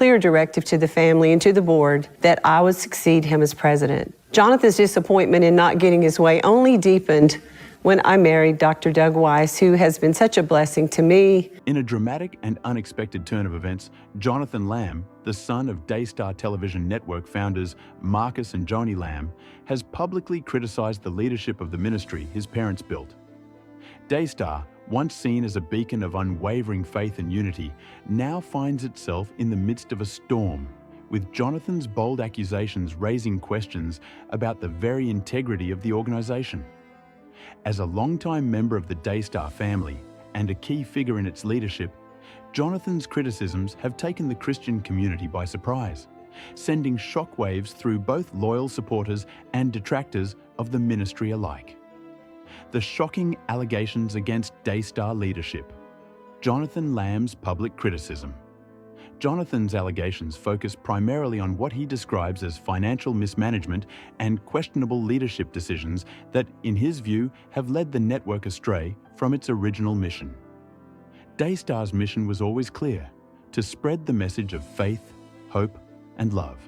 clear directive to the family and to the board that I would succeed him as president. Jonathan's disappointment in not getting his way only deepened when I married Dr. Doug Weiss, who has been such a blessing to me. In a dramatic and unexpected turn of events, Jonathan Lamb, the son of Daystar Television Network founders Marcus and Joni Lamb, has publicly criticized the leadership of the ministry his parents built. Daystar, once seen as a beacon of unwavering faith and unity, now finds itself in the midst of a storm, with Jonathan's bold accusations raising questions about the very integrity of the organization. As a longtime member of the Daystar family and a key figure in its leadership, Jonathan's criticisms have taken the Christian community by surprise, sending shockwaves through both loyal supporters and detractors of the ministry alike. The shocking allegations against Daystar leadership. Jonathan Lamb's public criticism. Jonathan's allegations focus primarily on what he describes as financial mismanagement and questionable leadership decisions that, in his view, have led the network astray from its original mission. Daystar's mission was always clear: to spread the message of faith, hope, and love.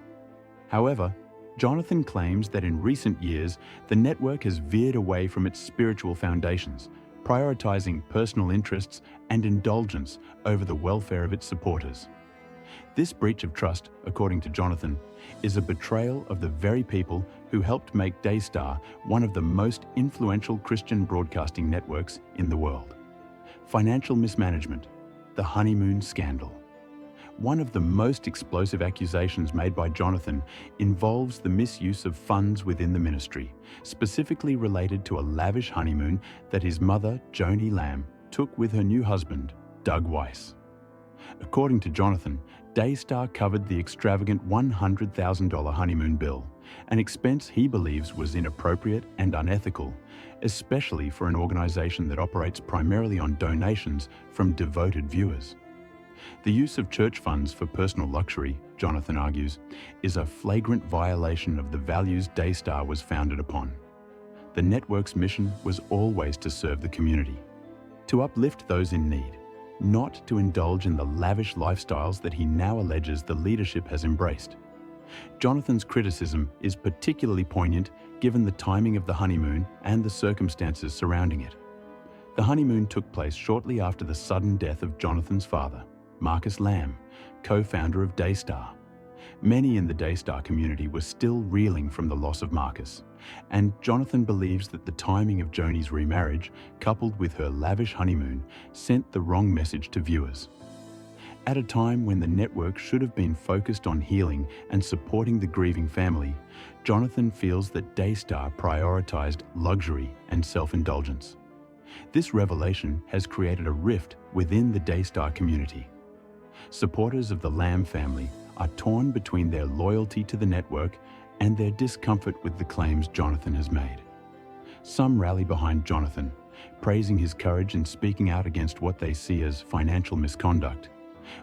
However, Jonathan claims that in recent years, the network has veered away from its spiritual foundations, prioritizing personal interests and indulgence over the welfare of its supporters. This breach of trust, according to Jonathan, is a betrayal of the very people who helped make Daystar one of the most influential Christian broadcasting networks in the world. Financial mismanagement, the honeymoon scandal. One of the most explosive accusations made by Jonathan involves the misuse of funds within the ministry, specifically related to a lavish honeymoon that his mother, Joni Lamb, took with her new husband, Doug Weiss. According to Jonathan, Daystar covered the extravagant $100,000 honeymoon bill, an expense he believes was inappropriate and unethical, especially for an organization that operates primarily on donations from devoted viewers. The use of church funds for personal luxury, Jonathan argues, is a flagrant violation of the values Daystar was founded upon. The network's mission was always to serve the community, to uplift those in need, not to indulge in the lavish lifestyles that he now alleges the leadership has embraced. Jonathan's criticism is particularly poignant given the timing of the honeymoon and the circumstances surrounding it. The honeymoon took place shortly after the sudden death of Jonathan's father, Marcus Lamb, co-founder of Daystar. Many in the Daystar community were still reeling from the loss of Marcus, and Jonathan believes that the timing of Joni's remarriage, coupled with her lavish honeymoon, sent the wrong message to viewers. At a time when the network should have been focused on healing and supporting the grieving family, Jonathan feels that Daystar prioritized luxury and self-indulgence. This revelation has created a rift within the Daystar community. Supporters of the Lamb family are torn between their loyalty to the network and their discomfort with the claims Jonathan has made. Some rally behind Jonathan, praising his courage in speaking out against what they see as financial misconduct,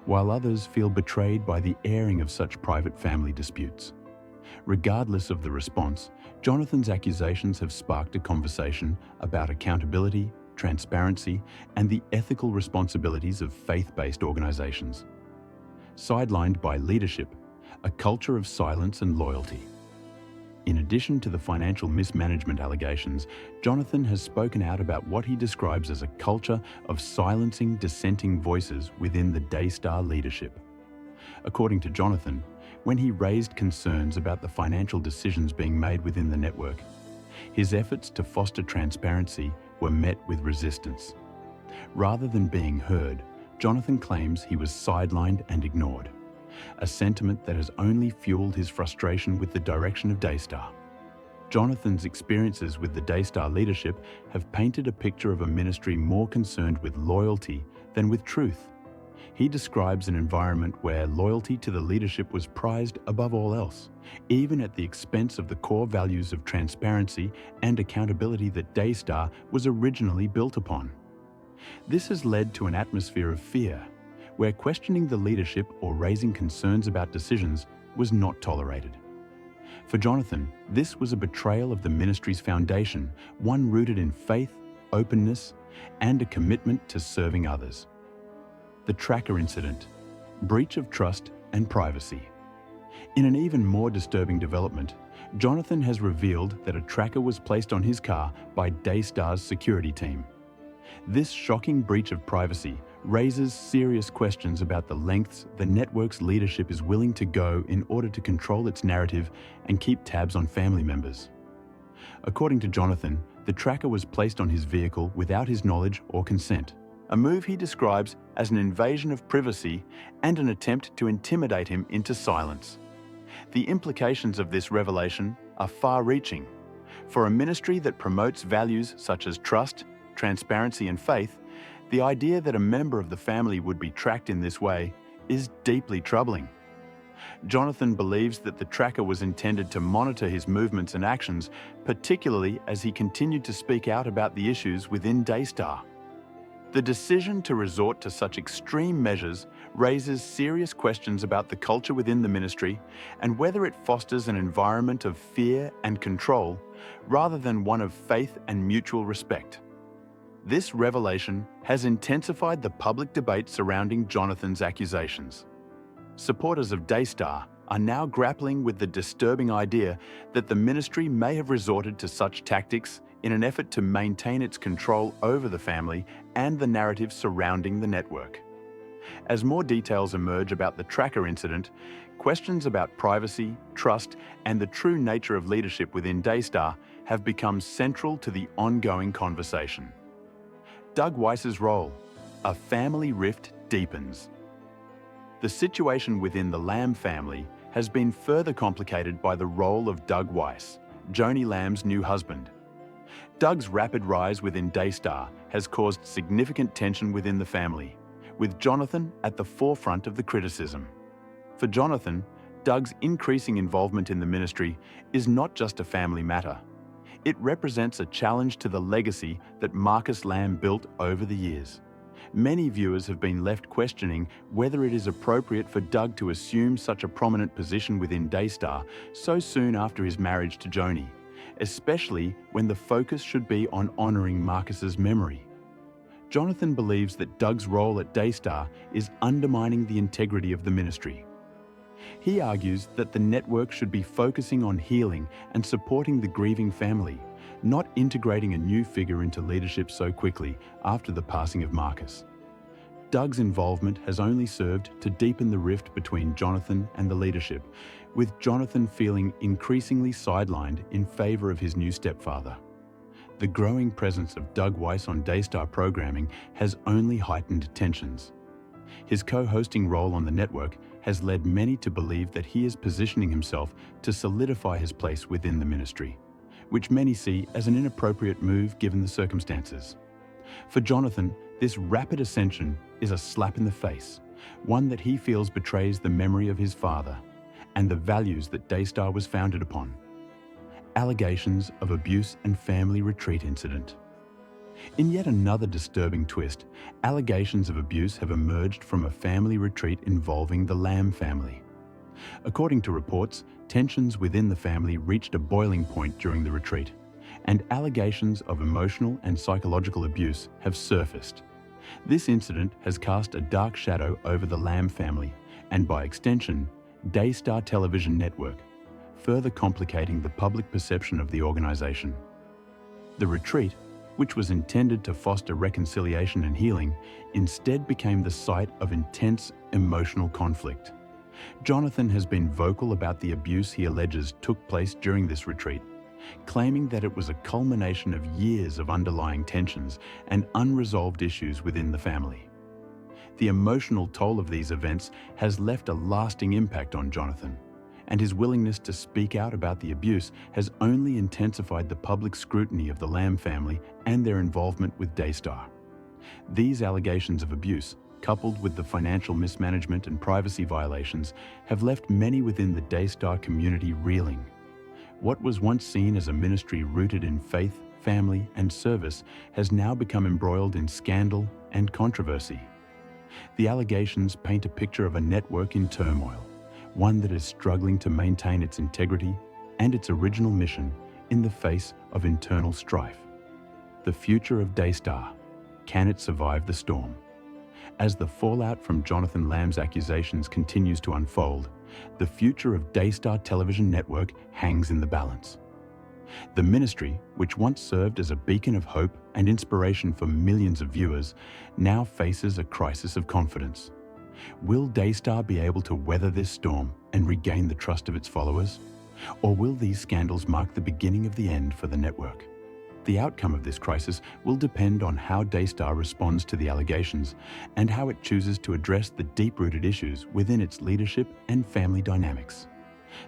while others feel betrayed by the airing of such private family disputes. Regardless of the response, Jonathan's accusations have sparked a conversation about accountability, transparency, and the ethical responsibilities of faith-based organizations. Sidelined by leadership, a culture of silence and loyalty. In addition to the financial mismanagement allegations, Jonathan has spoken out about what he describes as a culture of silencing dissenting voices within the Daystar leadership. According to Jonathan, when he raised concerns about the financial decisions being made within the network, his efforts to foster transparency were met with resistance. Rather than being heard, Jonathan claims he was sidelined and ignored, a sentiment that has only fueled his frustration with the direction of Daystar. Jonathan's experiences with the Daystar leadership have painted a picture of a ministry more concerned with loyalty than with truth. He describes an environment where loyalty to the leadership was prized above all else, even at the expense of the core values of transparency and accountability that Daystar was originally built upon. This has led to an atmosphere of fear, where questioning the leadership or raising concerns about decisions was not tolerated. For Jonathan, this was a betrayal of the ministry's foundation, one rooted in faith, openness, and a commitment to serving others. The tracker incident, breach of trust and privacy. In an even more disturbing development, Jonathan has revealed that a tracker was placed on his car by Daystar's security team. This shocking breach of privacy raises serious questions about the lengths the network's leadership is willing to go in order to control its narrative and keep tabs on family members. According to Jonathan, the tracker was placed on his vehicle without his knowledge or consent, a move he describes as an invasion of privacy and an attempt to intimidate him into silence. The implications of this revelation are far-reaching. For a ministry that promotes values such as trust, transparency, and faith, the idea that a member of the family would be tracked in this way is deeply troubling. Jonathan believes that the tracker was intended to monitor his movements and actions, particularly as he continued to speak out about the issues within Daystar. The decision to resort to such extreme measures raises serious questions about the culture within the ministry and whether it fosters an environment of fear and control rather than one of faith and mutual respect. This revelation has intensified the public debate surrounding Jonathan's accusations. Supporters of Daystar are now grappling with the disturbing idea that the ministry may have resorted to such tactics in an effort to maintain its control over the family and the narrative surrounding the network. As more details emerge about the tracker incident, questions about privacy, trust, and the true nature of leadership within Daystar have become central to the ongoing conversation. Doug Weiss's role: a family rift deepens. The situation within the Lamb family has been further complicated by the role of Doug Weiss, Joni Lamb's new husband. Doug's rapid rise within Daystar has caused significant tension within the family, with Jonathan at the forefront of the criticism. For Jonathan, Doug's increasing involvement in the ministry is not just a family matter. It represents a challenge to the legacy that Marcus Lamb built over the years. Many viewers have been left questioning whether it is appropriate for Doug to assume such a prominent position within Daystar so soon after his marriage to Joni, especially when the focus should be on honoring Marcus's memory. Jonathan believes that Doug's role at Daystar is undermining the integrity of the ministry. He argues that the network should be focusing on healing and supporting the grieving family, not integrating a new figure into leadership so quickly after the passing of Marcus. Doug's involvement has only served to deepen the rift between Jonathan and the leadership, with Jonathan feeling increasingly sidelined in favor of his new stepfather. The growing presence of Doug Weiss on Daystar programming has only heightened tensions. His co-hosting role on the network has led many to believe that he is positioning himself to solidify his place within the ministry, which many see as an inappropriate move given the circumstances. For Jonathan, this rapid ascension is a slap in the face, one that he feels betrays the memory of his father and the values that Daystar was founded upon. Allegations of abuse and family retreat incident. In yet another disturbing twist, allegations of abuse have emerged from a family retreat involving the Lamb family. According to reports, tensions within the family reached a boiling point during the retreat, and allegations of emotional and psychological abuse have surfaced. This incident has cast a dark shadow over the Lamb family, and by extension, Daystar Television Network, further complicating the public perception of the organization. The retreat, which was intended to foster reconciliation and healing, instead became the site of intense emotional conflict. Jonathan has been vocal about the abuse he alleges took place during this retreat, claiming that it was a culmination of years of underlying tensions and unresolved issues within the family. The emotional toll of these events has left a lasting impact on Jonathan, and his willingness to speak out about the abuse has only intensified the public scrutiny of the Lamb family and their involvement with Daystar. These allegations of abuse, coupled with the financial mismanagement and privacy violations, have left many within the Daystar community reeling. What was once seen as a ministry rooted in faith, family, and service has now become embroiled in scandal and controversy. The allegations paint a picture of a network in turmoil, one that is struggling to maintain its integrity and its original mission in the face of internal strife. The future of Daystar: can it survive the storm? As the fallout from Jonathan Lamb's accusations continues to unfold, the future of Daystar Television Network hangs in the balance. The ministry, which once served as a beacon of hope and inspiration for millions of viewers, now faces a crisis of confidence. Will Daystar be able to weather this storm and regain the trust of its followers? Or will these scandals mark the beginning of the end for the network? The outcome of this crisis will depend on how Daystar responds to the allegations and how it chooses to address the deep-rooted issues within its leadership and family dynamics.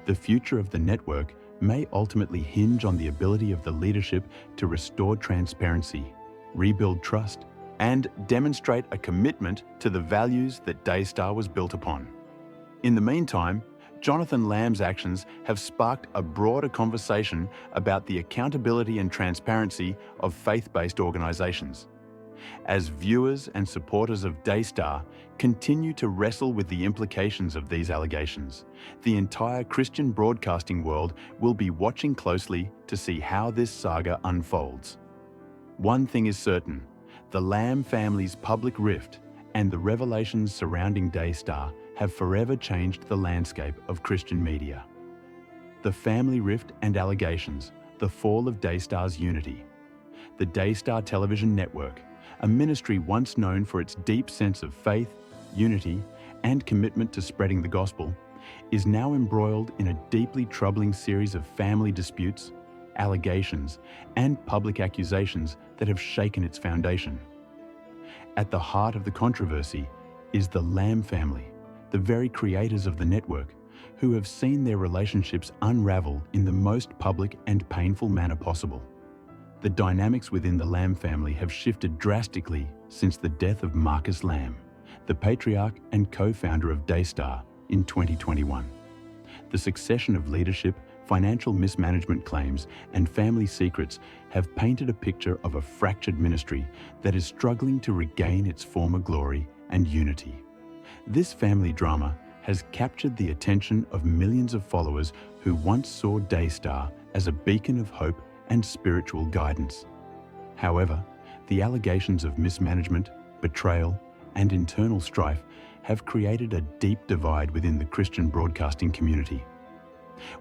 The future of the network may ultimately hinge on the ability of the leadership to restore transparency, rebuild trust, and demonstrate a commitment to the values that Daystar was built upon. In the meantime, Jonathan Lamb's actions have sparked a broader conversation about the accountability and transparency of faith-based organizations. As viewers and supporters of Daystar continue to wrestle with the implications of these allegations, the entire Christian broadcasting world will be watching closely to see how this saga unfolds. One thing is certain: the Lamb family's public rift and the revelations surrounding Daystar have forever changed the landscape of Christian media. The family rift and allegations, the fall of Daystar's unity. The Daystar Television Network, a ministry once known for its deep sense of faith, unity, and commitment to spreading the gospel, is now embroiled in a deeply troubling series of family disputes, allegations, and public accusations that have shaken its foundation. At the heart of the controversy is the Lamb family, the very creators of the network, who have seen their relationships unravel in the most public and painful manner possible. The dynamics within the Lamb family have shifted drastically since the death of Marcus Lamb, the patriarch and co-founder of Daystar, in 2021. The succession of leadership, financial mismanagement claims, and family secrets have painted a picture of a fractured ministry that is struggling to regain its former glory and unity. This family drama has captured the attention of millions of followers who once saw Daystar as a beacon of hope and spiritual guidance. However, the allegations of mismanagement, betrayal, and internal strife have created a deep divide within the Christian broadcasting community.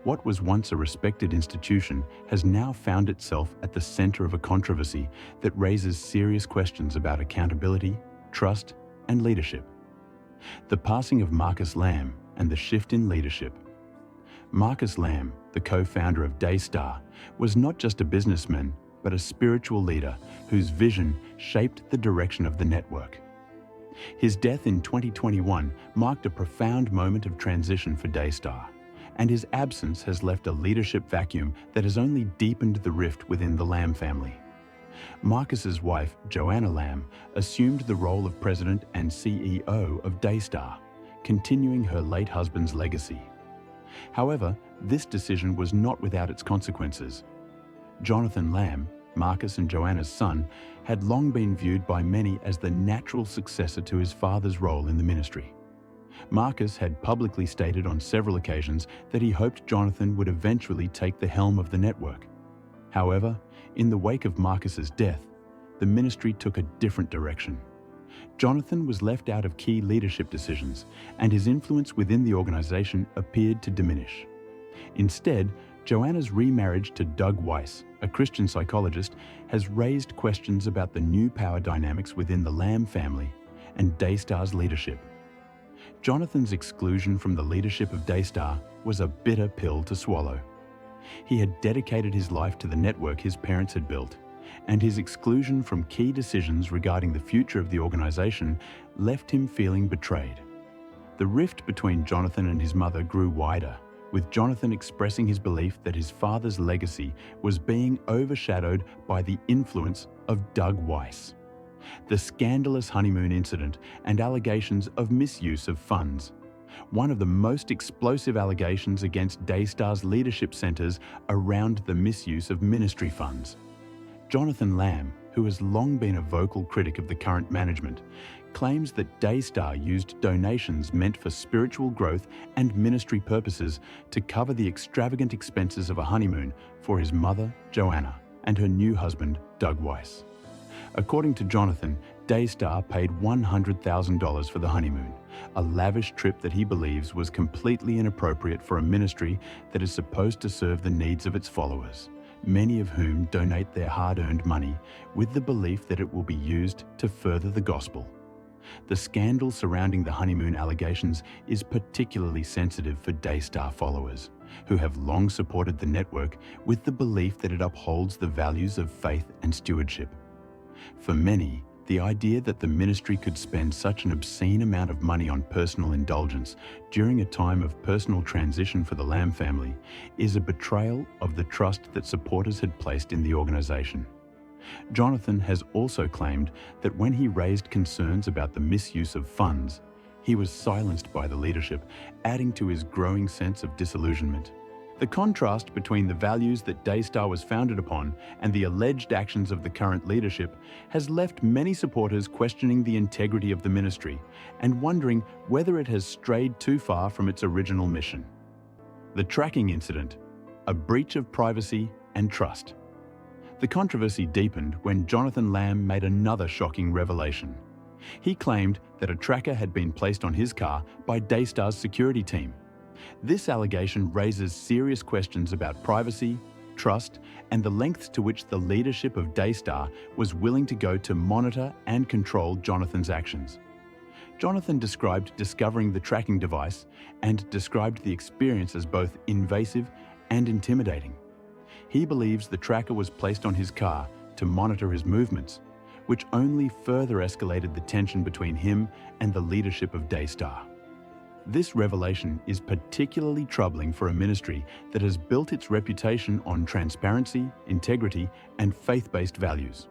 What was once a respected institution has now found itself at the center of a controversy that raises serious questions about accountability, trust, and leadership. The passing of Marcus Lamb and the shift in leadership. Marcus Lamb, the co-founder of Daystar, was not just a businessman, but a spiritual leader whose vision shaped the direction of the network. His death in 2021 marked a profound moment of transition for Daystar, and his absence has left a leadership vacuum that has only deepened the rift within the Lamb family. Marcus's wife, Joanna Lamb, assumed the role of president and CEO of Daystar, continuing her late husband's legacy. However, this decision was not without its consequences. Jonathan Lamb, Marcus and Joanna's son, had long been viewed by many as the natural successor to his father's role in the ministry. Marcus had publicly stated on several occasions that he hoped Jonathan would eventually take the helm of the network. However, in the wake of Marcus's death, the ministry took a different direction. Jonathan was left out of key leadership decisions, and his influence within the organization appeared to diminish. Instead, Joanna's remarriage to Doug Weiss, a Christian psychologist, has raised questions about the new power dynamics within the Lamb family and Daystar's leadership. Jonathan's exclusion from the leadership of Daystar was a bitter pill to swallow. He had dedicated his life to the network his parents had built, and his exclusion from key decisions regarding the future of the organization left him feeling betrayed. The rift between Jonathan and his mother grew wider, with Jonathan expressing his belief that his father's legacy was being overshadowed by the influence of Doug Weiss. The scandalous honeymoon incident and allegations of misuse of funds. One of the most explosive allegations against Daystar's leadership centers around the misuse of ministry funds. Jonathan Lamb, who has long been a vocal critic of the current management, claims that Daystar used donations meant for spiritual growth and ministry purposes to cover the extravagant expenses of a honeymoon for his mother, Joanna, and her new husband, Doug Weiss. According to Jonathan, Daystar paid $100,000 for the honeymoon, a lavish trip that he believes was completely inappropriate for a ministry that is supposed to serve the needs of its followers, many of whom donate their hard-earned money with the belief that it will be used to further the gospel. The scandal surrounding the honeymoon allegations is particularly sensitive for Daystar followers, who have long supported the network with the belief that it upholds the values of faith and stewardship. For many, the idea that the ministry could spend such an obscene amount of money on personal indulgence during a time of personal transition for the Lamb family is a betrayal of the trust that supporters had placed in the organization. Jonathan has also claimed that when he raised concerns about the misuse of funds, he was silenced by the leadership, adding to his growing sense of disillusionment. The contrast between the values that Daystar was founded upon and the alleged actions of the current leadership has left many supporters questioning the integrity of the ministry and wondering whether it has strayed too far from its original mission. The tracking incident, a breach of privacy and trust. The controversy deepened when Jonathan Lamb made another shocking revelation. He claimed that a tracker had been placed on his car by Daystar's security team. This allegation raises serious questions about privacy, trust, and the lengths to which the leadership of Daystar was willing to go to monitor and control Jonathan's actions. Jonathan described discovering the tracking device and described the experience as both invasive and intimidating. He believes the tracker was placed on his car to monitor his movements, which only further escalated the tension between him and the leadership of Daystar. This revelation is particularly troubling for a ministry that has built its reputation on transparency, integrity, and faith-based values.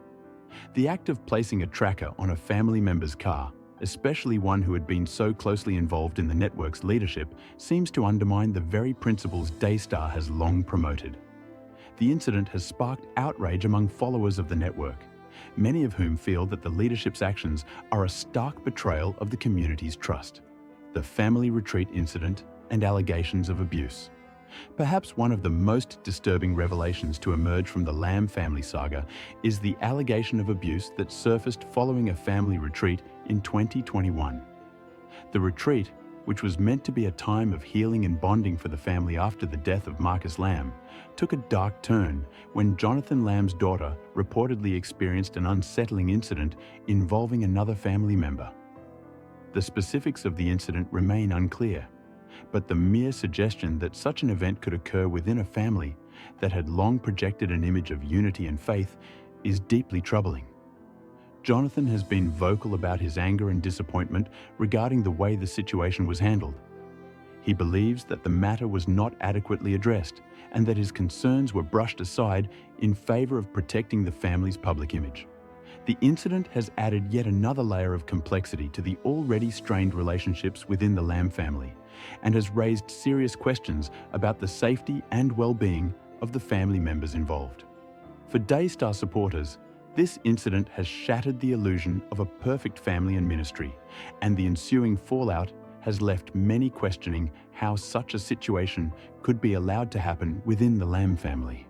The act of placing a tracker on a family member's car, especially one who had been so closely involved in the network's leadership, seems to undermine the very principles Daystar has long promoted. The incident has sparked outrage among followers of the network, many of whom feel that the leadership's actions are a stark betrayal of the community's trust. The family retreat incident and allegations of abuse. Perhaps one of the most disturbing revelations to emerge from the Lamb family saga is the allegation of abuse that surfaced following a family retreat in 2021. The retreat, which was meant to be a time of healing and bonding for the family after the death of Marcus Lamb, took a dark turn when Jonathan Lamb's daughter reportedly experienced an unsettling incident involving another family member. The specifics of the incident remain unclear, but the mere suggestion that such an event could occur within a family that had long projected an image of unity and faith is deeply troubling. Jonathan has been vocal about his anger and disappointment regarding the way the situation was handled. He believes that the matter was not adequately addressed and that his concerns were brushed aside in favor of protecting the family's public image. The incident has added yet another layer of complexity to the already strained relationships within the Lamb family and has raised serious questions about the safety and well-being of the family members involved. For Daystar supporters, this incident has shattered the illusion of a perfect family and ministry, and the ensuing fallout has left many questioning how such a situation could be allowed to happen within the Lamb family.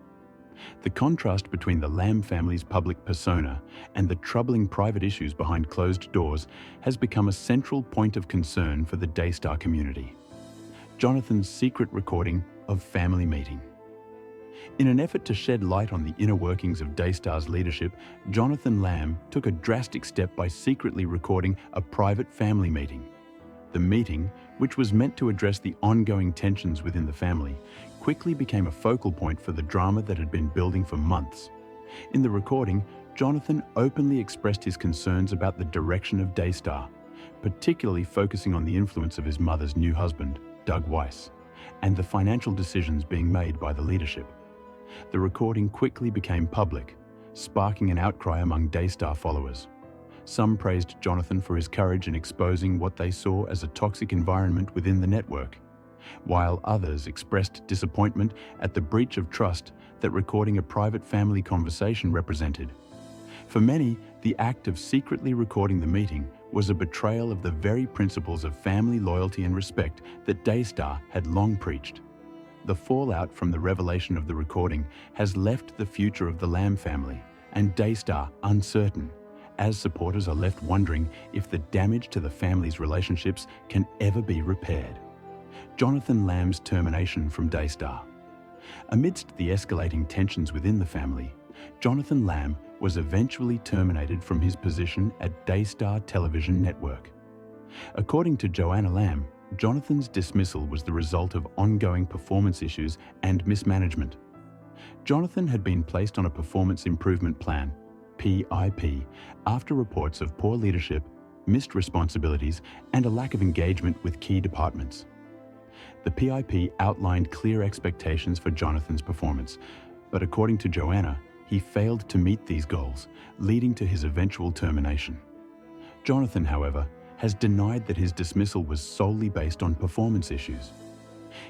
The contrast between the Lamb family's public persona and the troubling private issues behind closed doors has become a central point of concern for the Daystar community. Jonathan's secret recording of family meeting. In an effort to shed light on the inner workings of Daystar's leadership, Jonathan Lamb took a drastic step by secretly recording a private family meeting. The meeting, which was meant to address the ongoing tensions within the family, quickly became a focal point for the drama that had been building for months. In the recording, Jonathan openly expressed his concerns about the direction of Daystar, particularly focusing on the influence of his mother's new husband, Doug Weiss, and the financial decisions being made by the leadership. The recording quickly became public, sparking an outcry among Daystar followers. Some praised Jonathan for his courage in exposing what they saw as a toxic environment within the network, while others expressed disappointment at the breach of trust that recording a private family conversation represented. For many, the act of secretly recording the meeting was a betrayal of the very principles of family loyalty and respect that Daystar had long preached. The fallout from the revelation of the recording has left the future of the Lamb family and Daystar uncertain, as supporters are left wondering if the damage to the family's relationships can ever be repaired. Jonathan Lamb's termination from Daystar. Amidst the escalating tensions within the family, Jonathan Lamb was eventually terminated from his position at Daystar Television Network. According to Joanna Lamb, Jonathan's dismissal was the result of ongoing performance issues and mismanagement. Jonathan had been placed on a performance improvement plan, PIP, after reports of poor leadership, missed responsibilities, and a lack of engagement with key departments. The PIP outlined clear expectations for Jonathan's performance, but according to Joanna, he failed to meet these goals, leading to his eventual termination. Jonathan, however, has denied that his dismissal was solely based on performance issues.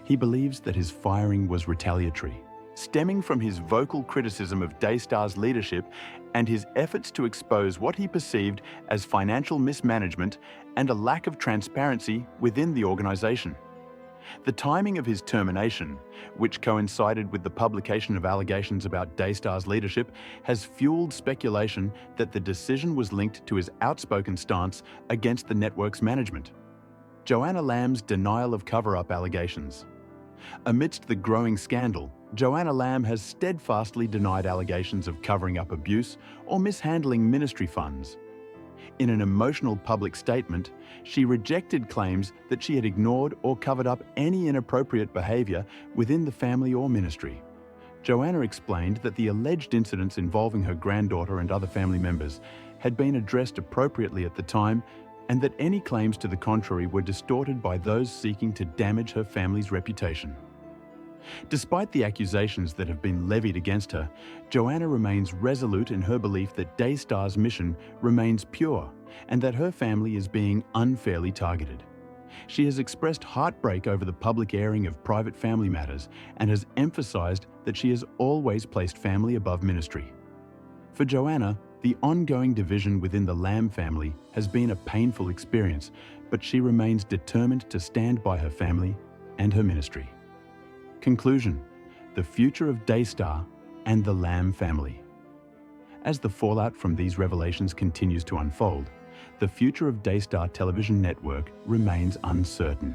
He believes that his firing was retaliatory, stemming from his vocal criticism of Daystar's leadership and his efforts to expose what he perceived as financial mismanagement and a lack of transparency within the organization. The timing of his termination, which coincided with the publication of allegations about Daystar's leadership, has fueled speculation that the decision was linked to his outspoken stance against the network's management. Joanna Lamb's denial of cover-up allegations. Amidst the growing scandal, Joanna Lamb has steadfastly denied allegations of covering up abuse or mishandling ministry funds. In an emotional public statement, she rejected claims that she had ignored or covered up any inappropriate behavior within the family or ministry. Joanna explained that the alleged incidents involving her granddaughter and other family members had been addressed appropriately at the time, and that any claims to the contrary were distorted by those seeking to damage her family's reputation. Despite the accusations that have been levied against her, Joanna remains resolute in her belief that Daystar's mission remains pure and that her family is being unfairly targeted. She has expressed heartbreak over the public airing of private family matters and has emphasized that she has always placed family above ministry. For Joanna, the ongoing division within the Lamb family has been a painful experience, but she remains determined to stand by her family and her ministry. Conclusion: the future of Daystar and the Lamb family. As the fallout from these revelations continues to unfold, the future of Daystar Television Network remains uncertain.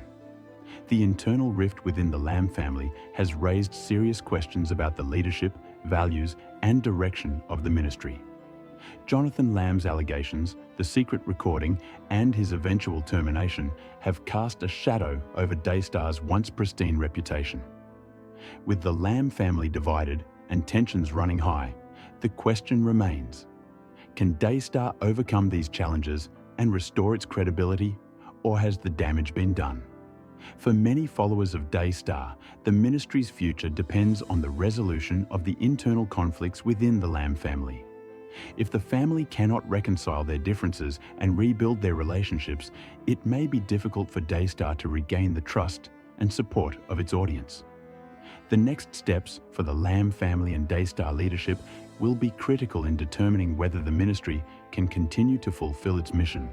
The internal rift within the Lamb family has raised serious questions about the leadership, values, and direction of the ministry. Jonathan Lamb's allegations, the secret recording, and his eventual termination have cast a shadow over Daystar's once pristine reputation. With the Lamb family divided and tensions running high, the question remains: can Daystar overcome these challenges and restore its credibility, or has the damage been done? For many followers of Daystar, the ministry's future depends on the resolution of the internal conflicts within the Lamb family. If the family cannot reconcile their differences and rebuild their relationships, it may be difficult for Daystar to regain the trust and support of its audience. The next steps for the Lamb family and Daystar leadership will be critical in determining whether the ministry can continue to fulfill its mission,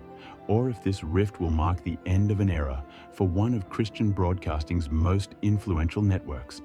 or if this rift will mark the end of an era for one of Christian broadcasting's most influential networks.